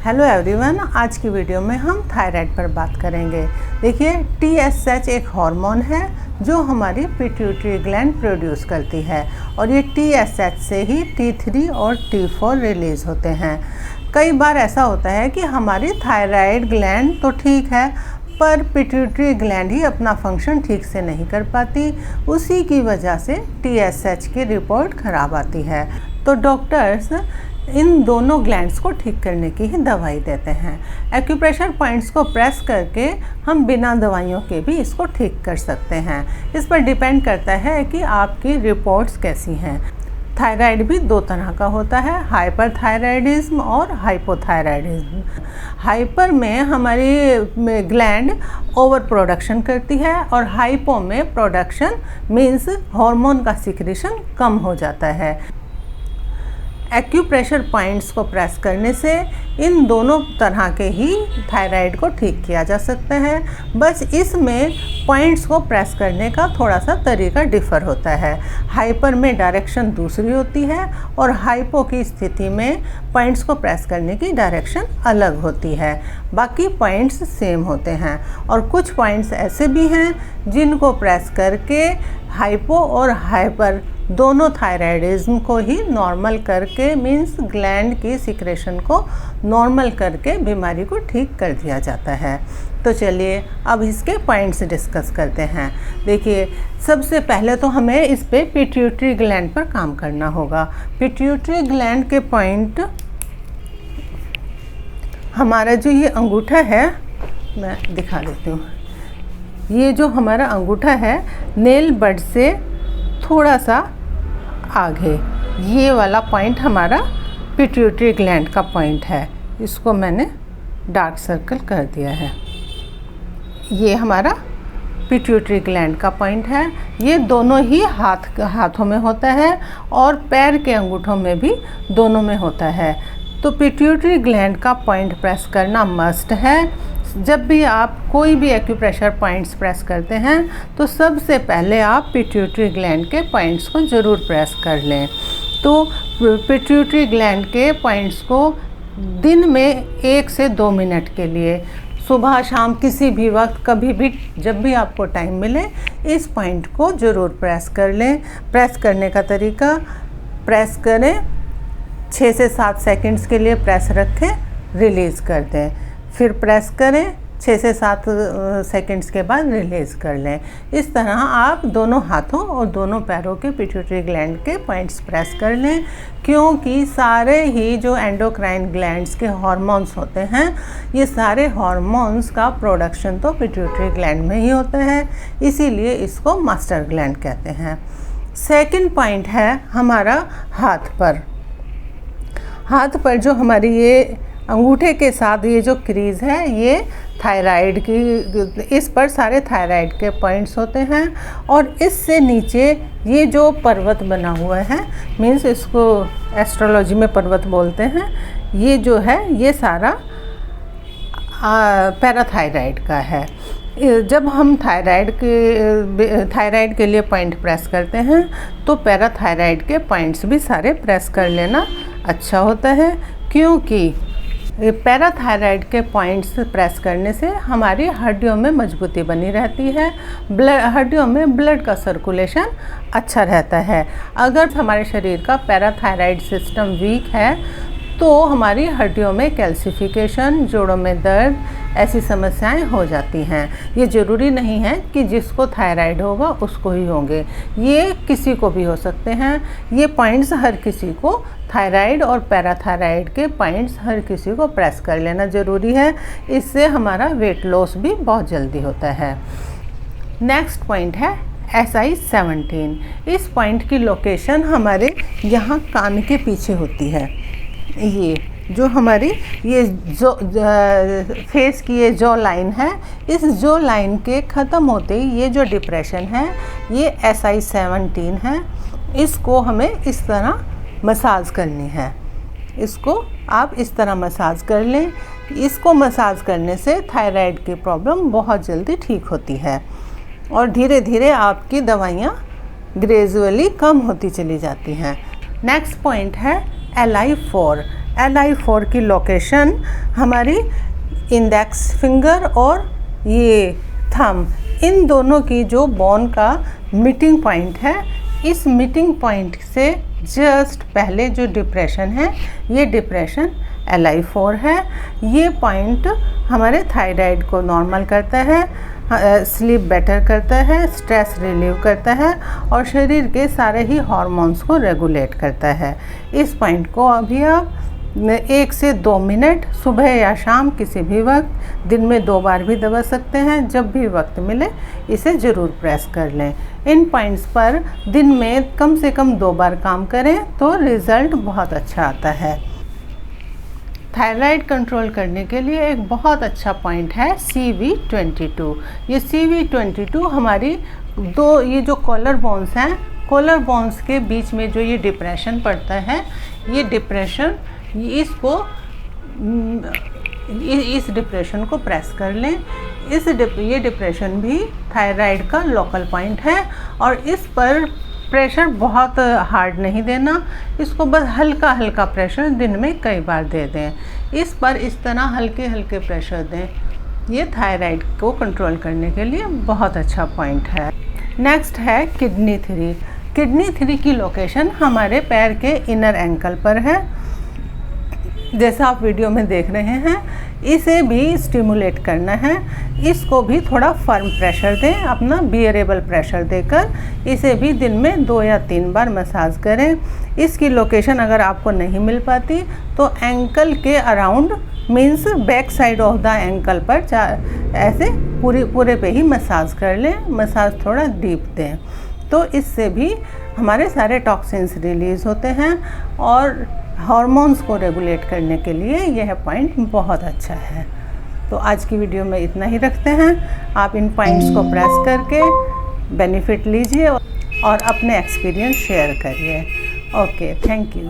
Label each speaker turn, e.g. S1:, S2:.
S1: Hello everyone, आज की video में हम थायराइड पर बात करेंगे। देखिए, TSH एक हार्मोन है जो हमारी पिट्यूटरी ग्लैंड प्रोड्यूस करती है और ये TSH से ही T3 और T4 रिलीज़ होते हैं। कई बार ऐसा होता है कि हमारी थायराइड ग्लैंड तो ठीक है पर पिट्यूटरी ग्लैंड ही अपना फंक्शन ठीक से नहीं कर पाती, उसी की वजह से TSH की रिपोर्ट ख़राब आती है। तो डॉक्टर्स इन दोनों ग्लैंड्स को ठीक करने की ही दवाई देते हैं। एक्यूप्रेशर पॉइंट्स को प्रेस करके हम बिना दवाइयों के भी इसको ठीक कर सकते हैं। इस पर डिपेंड करता है कि आपकी रिपोर्ट्स कैसी हैं। थायराइड भी दो तरह का होता है, हाइपरथायराइडिज्म और हाइपोथायराइडिज्म। हाइपर में हमारी ग्लैंड ओवर प्रोडक्शन करती है और हाइपो में प्रोडक्शन मीन्स हार्मोन का सिक्रीशन कम हो जाता है। एक्यूप्रेशर पॉइंट्स को प्रेस करने से इन दोनों तरह के ही थायराइड को ठीक किया जा सकता है। बस इसमें पॉइंट्स को प्रेस करने का थोड़ा सा तरीका डिफ़र होता है। हाइपर में डायरेक्शन दूसरी होती है और हाइपो की स्थिति में पॉइंट्स को प्रेस करने की डायरेक्शन अलग होती है। बाकी पॉइंट्स सेम होते हैं और कुछ पॉइंट्स ऐसे भी हैं जिनको प्रेस करके हाइपो और हाइपर दोनों थायराइडिज्म को ही नॉर्मल करके मीन्स ग्लैंड की सिक्रेशन को नॉर्मल करके बीमारी को ठीक कर दिया जाता है। तो चलिए अब इसके पॉइंट्स डिस्कस करते हैं। देखिए, सबसे पहले तो हमें इस पे पिट्यूटरी ग्लैंड पर काम करना होगा। पिट्यूटरी ग्लैंड के पॉइंट हमारा जो ये अंगूठा है, मैं दिखा देती हूँ। ये जो हमारा अंगूठा है नेल बड से थोड़ा सा आगे, ये वाला पॉइंट हमारा पिट्यूटरी ग्लैंड का पॉइंट है। इसको मैंने डार्क सर्कल कर दिया है। ये हमारा पिट्यूटरी ग्लैंड का पॉइंट है। ये दोनों ही हाथों में होता है और पैर के अंगूठों में भी दोनों में होता है। तो पिट्यूटरी ग्लैंड का पॉइंट प्रेस करना मस्ट है। जब भी आप कोई भी एक्यूप्रेशर पॉइंट्स प्रेस करते हैं तो सबसे पहले आप पिट्यूटरी ग्लैंड के पॉइंट्स को ज़रूर प्रेस कर लें। तो पिट्यूटरी ग्लैंड के पॉइंट्स को दिन में 1 से 2 मिनट के लिए, सुबह शाम किसी भी वक्त, कभी भी जब भी आपको टाइम मिले, इस पॉइंट को ज़रूर प्रेस कर लें। प्रेस करने का तरीका, प्रेस करें, 6 से 7 सेकंड्स के लिए प्रेस रखें, रिलीज़ कर दें, फिर प्रेस करें, 6 से 7 सेकंड्स के बाद रिलीज़ कर लें। इस तरह आप दोनों हाथों और दोनों पैरों के पिट्यूटरी ग्लैंड के पॉइंट्स प्रेस कर लें, क्योंकि सारे ही जो एंडोक्राइन ग्लैंड्स के हार्मोन्स होते हैं, ये सारे हार्मोन्स का प्रोडक्शन तो पिट्यूटरी ग्लैंड में ही होता है, इसीलिए इसको मास्टर ग्लैंड कहते हैं। सेकंड पॉइंट है हमारा हाथ पर। हाथ पर जो हमारी ये अंगूठे के साथ ये जो क्रीज़ है, ये थायराइड की, इस पर सारे थायराइड के पॉइंट्स होते हैं। और इससे नीचे ये जो पर्वत बना हुआ है, मीन्स इसको एस्ट्रोलॉजी में पर्वत बोलते हैं, ये जो है ये सारा पैराथायराइड का है। जब हम थायराइड के लिए पॉइंट प्रेस करते हैं तो पैराथायराइड के पॉइंट्स भी सारे प्रेस कर लेना अच्छा होता है, क्योंकि पैराथायराइड के पॉइंट्स प्रेस करने से हमारी हड्डियों में मजबूती बनी रहती है, हड्डियों में ब्लड का सर्कुलेशन अच्छा रहता है। अगर हमारे शरीर का पैराथायराइड सिस्टम वीक है तो हमारी हड्डियों में कैल्सिफिकेशन, जोड़ों में दर्द, ऐसी समस्याएं हो जाती हैं। ये ज़रूरी नहीं है कि जिसको थायराइड होगा उसको ही होंगे, ये किसी को भी हो सकते हैं। ये पॉइंट्स हर किसी को, थायराइड और पैराथायराइड के पॉइंट्स हर किसी को प्रेस कर लेना ज़रूरी है। इससे हमारा वेट लॉस भी बहुत जल्दी होता है। नेक्स्ट पॉइंट है SI-17। इस पॉइंट की लोकेशन हमारे यहाँ कान के पीछे होती है। ये जो हमारी ये जो फेस की ये जॉ लाइन है, इस जॉ लाइन के ख़त्म होते ही ये जो डिप्रेशन है, ये SI-17 है। इसको हमें इस तरह मसाज करनी है। इसको आप इस तरह मसाज कर लें। इसको मसाज करने से थायराइड की प्रॉब्लम बहुत जल्दी ठीक होती है और धीरे धीरे आपकी दवाइयाँ ग्रेजुअली कम होती चली जाती हैं। नेक्स्ट पॉइंट है LI4। LI4 की लोकेशन हमारी इंडेक्स फिंगर और ये थंब, इन दोनों की जो बोन का मीटिंग पॉइंट है, इस मीटिंग पॉइंट से जस्ट पहले जो डिप्रेशन है, ये डिप्रेशन LI4 है। ये पॉइंट हमारे थायराइड को नॉर्मल करता है, स्लीप बेटर करता है, स्ट्रेस रिलीव करता है और शरीर के सारे ही हार्मोन्स को रेगुलेट करता है। इस पॉइंट को अभी आप 1 से 2 मिनट सुबह या शाम किसी भी वक्त, दिन में 2 बार भी दबा सकते हैं, जब भी वक्त मिले इसे ज़रूर प्रेस कर लें। इन पॉइंट्स पर दिन में कम से कम 2 बार काम करें तो रिज़ल्ट बहुत अच्छा आता है। थायराइड कंट्रोल करने के लिए एक बहुत अच्छा पॉइंट है CV22। ये CV22 हमारी ये जो कॉलर बोन्स हैं, कॉलर बोन्स के बीच में जो ये डिप्रेशन पड़ता है, ये डिप्रेशन इस डिप्रेशन को प्रेस कर लें। ये डिप्रेशन भी थायराइड का लोकल पॉइंट है और इस पर प्रेशर बहुत हार्ड नहीं देना, इसको बस हल्का हल्का प्रेशर दिन में कई बार दे दें। इस पर इस तरह हल्के हल्के प्रेशर दें, ये थायराइड को कंट्रोल करने के लिए बहुत अच्छा पॉइंट है। नेक्स्ट है किडनी 3। किडनी 3 की लोकेशन हमारे पैर के इनर एंकल पर है, जैसा आप वीडियो में देख रहे हैं। इसे भी स्टिमुलेट करना है, इसको भी थोड़ा फर्म प्रेशर दें, अपना बियरेबल प्रेशर देकर इसे भी दिन में 2 या 3 बार मसाज करें। इसकी लोकेशन अगर आपको नहीं मिल पाती तो एंकल के around, means back side of the ankle पर ऐसे पूरे पे ही मसाज कर लें, मसाज थोड़ा डीप दें, तो इससे भी हमारे सारे टॉक्सिन्स रिलीज़ होते हैं और हार्मोन्स को रेगुलेट करने के लिए यह पॉइंट बहुत अच्छा है। तो आज की वीडियो में इतना ही रखते हैं। आप इन पॉइंट्स को प्रेस करके बेनिफिट लीजिए और अपने एक्सपीरियंस शेयर करिए। Okay, thank you.